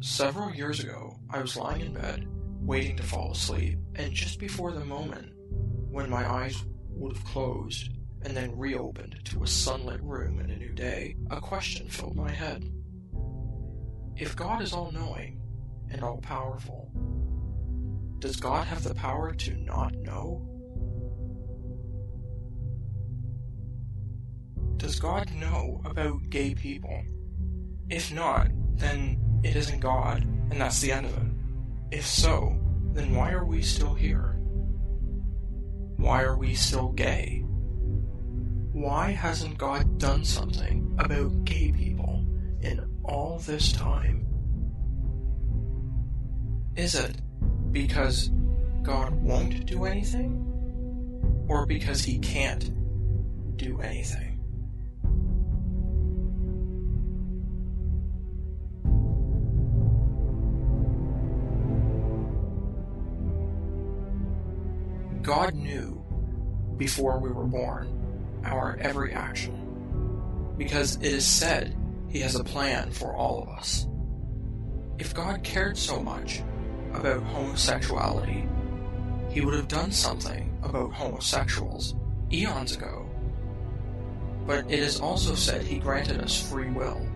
Several years ago, I was lying in bed, waiting to fall asleep, and just before the moment when my eyes would have closed and then reopened to a sunlit room and a new day, a question filled my head. If God is all-knowing and all-powerful, does God have the power to not know? Does God know about gay people? If not, then it isn't God, and that's the end of it. If so, then why are we still here? Why are we still gay? Why hasn't God done something about gay people in all this time? Is it because God won't do anything? Or because he can't do anything? God knew, before we were born, our every action, because it is said he has a plan for all of us. If God cared so much about homosexuality, he would have done something about homosexuals eons ago. But it is also said he granted us free will.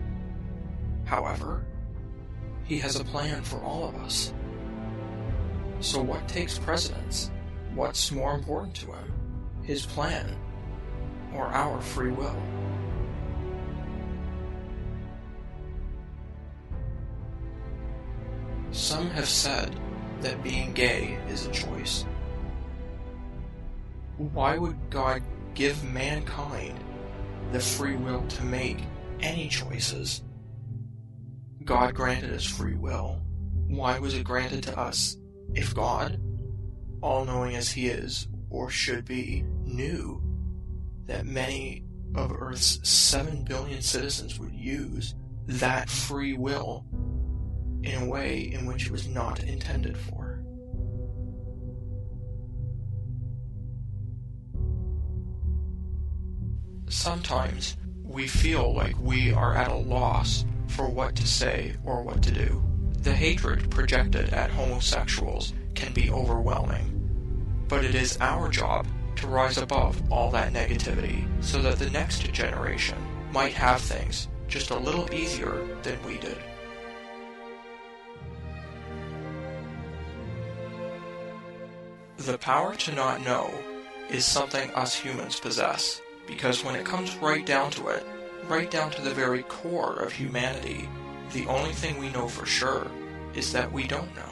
However, he has a plan for all of us. So what takes precedence? What's more important to him? His plan, or our free will? Some have said that being gay is a choice. Why would God give mankind the free will to make any choices? God granted us free will. Why was it granted to us if God, all-knowing as he is, or should be, knew that many of Earth's 7 billion citizens would use that free will in a way in which it was not intended for? Sometimes we feel like we are at a loss for what to say or what to do. The hatred projected at homosexuals can be overwhelming, but it is our job to rise above all that negativity so that the next generation might have things just a little easier than we did. The power to not know is something us humans possess, because when it comes right down to it, right down to the very core of humanity, the only thing we know for sure is that we don't know.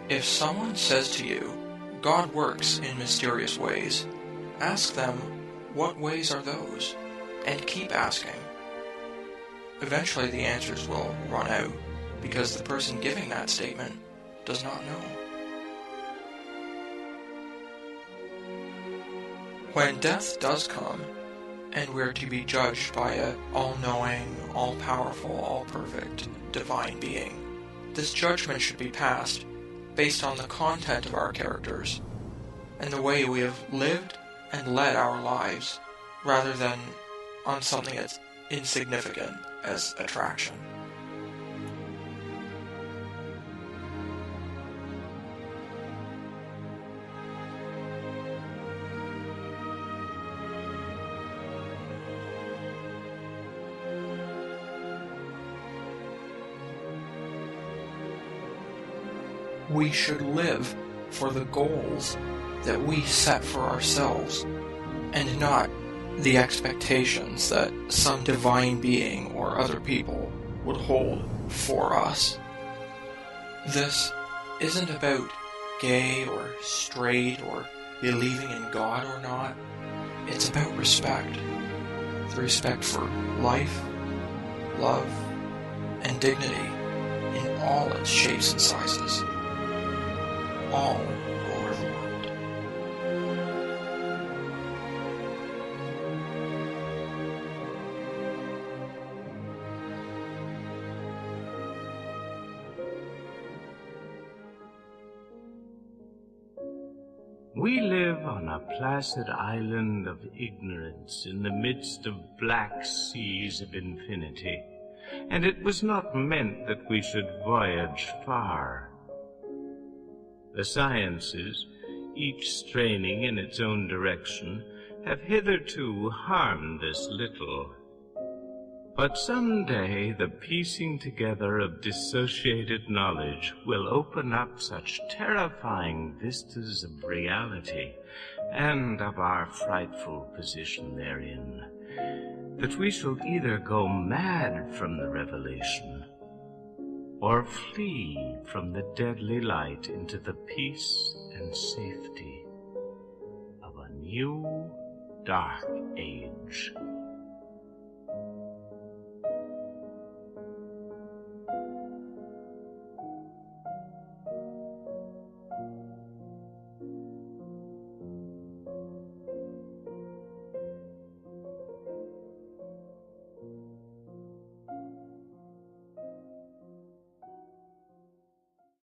If someone says to you, God works in mysterious ways, ask them, what ways are those? And keep asking. Eventually the answers will run out, because the person giving that statement does not know. When death does come, and we're to be judged by an all-knowing, all-powerful, all-perfect, divine being, this judgment should be passed based on the content of our characters, and the way we have lived and led our lives, rather than on something as insignificant as attraction. We should live for the goals that we set for ourselves, and not the expectations that some divine being or other people would hold for us. This isn't about gay or straight or believing in God or not. It's about respect. The respect for life, love, and dignity in all its shapes and sizes. All over the world. We live on a placid island of ignorance in the midst of black seas of infinity, and it was not meant that we should voyage far. The sciences, each straining in its own direction, have hitherto harmed us little. But some day the piecing together of dissociated knowledge will open up such terrifying vistas of reality and of our frightful position therein, that we shall either go mad from the revelation or flee from the deadly light into the peace and safety of a new dark age.